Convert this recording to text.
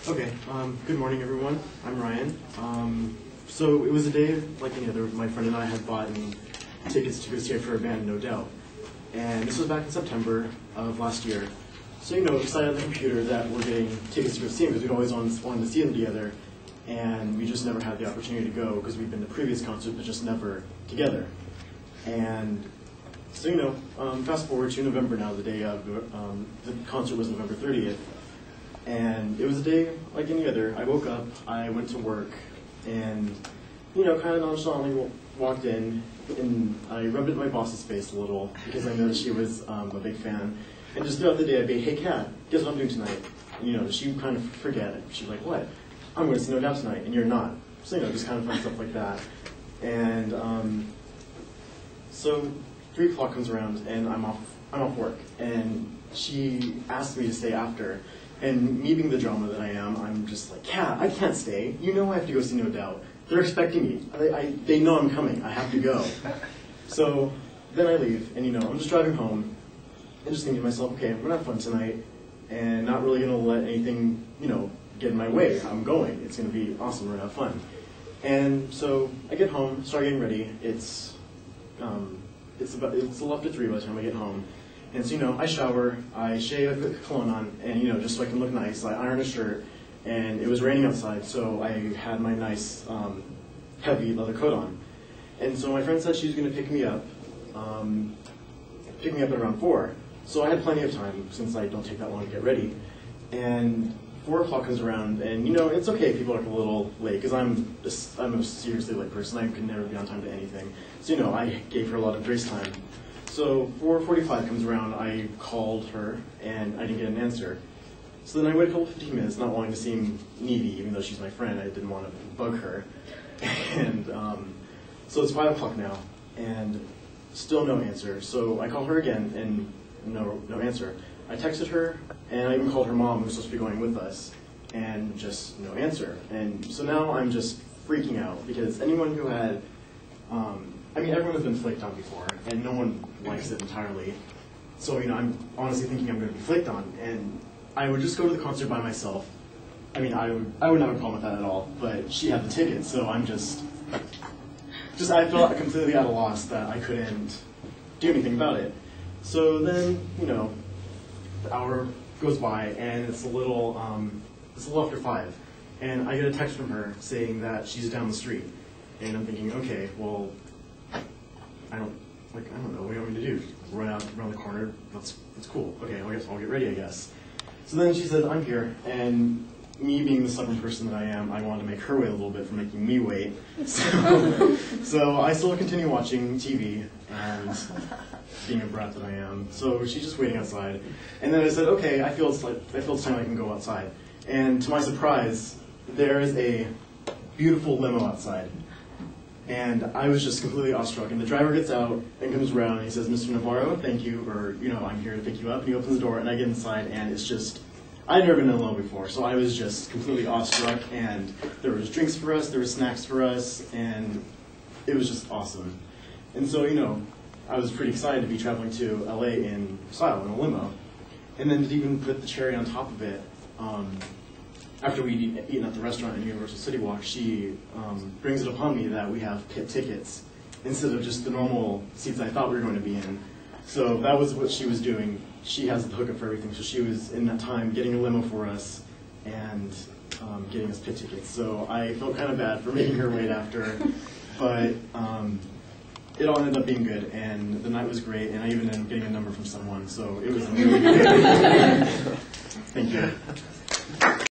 Okay, good morning everyone. I'm Ryan. So it was a day like any other. My friend and I had bought tickets to go see for a band, No Doubt. And this was back in September of last year. So, decided on the computer that we're getting tickets to go see them because we'd always wanted to see them together. And we just never had the opportunity to go because we've been to previous concerts, but just never together. And so, fast forward to November now, the day of, the concert was November 30th. And it was a day like any other. I woke up, I went to work, and, kind of nonchalantly walked in, and I rubbed it in my boss's face a little, because I noticed she was a big fan. And just throughout the day, I'd be, hey, Kat, guess what I'm doing tonight? And, she would kind of forget it. She'd be like, what? I'm going to see No Doubt tonight, and you're not. So, just kind of fun stuff like that. And so 3 o'clock comes around, and I'm off work. And she asked me to stay after. And me being the drama that I am, I'm just like, Kat, I can't stay. I have to go see No Doubt. They're expecting me. They know I'm coming. I have to go. So then I leave, and I'm just driving home, and just thinking to myself, okay, I'm gonna have fun tonight, and not really gonna let anything, get in my way. I'm going. It's gonna be awesome. We're gonna have fun. And so I get home, start getting ready. It's a little after 3 by the time I get home. And so, I shower, I shave, I put cologne on, and, just so I can look nice, I iron a shirt, and it was raining outside, so I had my nice, heavy leather coat on. And so my friend said she was going to pick me up at around 4. So I had plenty of time, since I don't take that long to get ready. And 4 o'clock comes around, and, it's okay if people are a little late, because I'm a seriously late person. I could never be on time to anything. So, I gave her a lot of grace time. So 4:45 comes around, I called her, and I didn't get an answer. So then I waited a couple 15 minutes, not wanting to seem needy, even though she's my friend. I didn't want to bug her. And so it's 5 o'clock now, and still no answer. So I call her again, and no answer. I texted her, and I even called her mom, who was supposed to be going with us, and just no answer. And so now I'm just freaking out, because anyone who had everyone has been flaked on before, and no one likes it entirely. So, I'm honestly thinking I'm going to be flaked on, and I would just go to the concert by myself. I wouldn't have a problem with that at all, but she had the ticket, so I'm I felt completely at a loss that I couldn't do anything about it. So then, the hour goes by, and it's a little after 5, and I get a text from her saying that she's down the street, and I'm thinking, okay, well, I don't know, what do you want me to do? Run out around the corner? That's cool. Okay, well, I guess I'll get ready, I guess. So then she says, I'm here, and me being the stubborn person that I am, I wanted to make her wait a little bit for making me wait. So I still continue watching TV, and being a brat that I am. So she's just waiting outside. And then I said, okay, I feel it's time I can go outside. And to my surprise, there is a beautiful limo outside. And I was just completely awestruck. And the driver gets out and comes around and he says, Mr. Navarro, thank you, or, I'm here to pick you up. And he opens the door and I get inside and it's just, I'd never been in a limo before. So I was just completely awestruck, and there was drinks for us, there was snacks for us, and it was just awesome. And so, I was pretty excited to be traveling to LA in style, in a limo. And then to even put the cherry on top of it, after we'd eaten at the restaurant in Universal City Walk, she brings it upon me that we have pit tickets instead of just the normal seats I thought we were going to be in. So that was what she was doing. She has the hookup for everything, so she was in that time getting a limo for us and getting us pit tickets. So I felt kind of bad for making her wait after, but it all ended up being good, and the night was great, and I even ended up getting a number from someone, so it was really good. Thank you.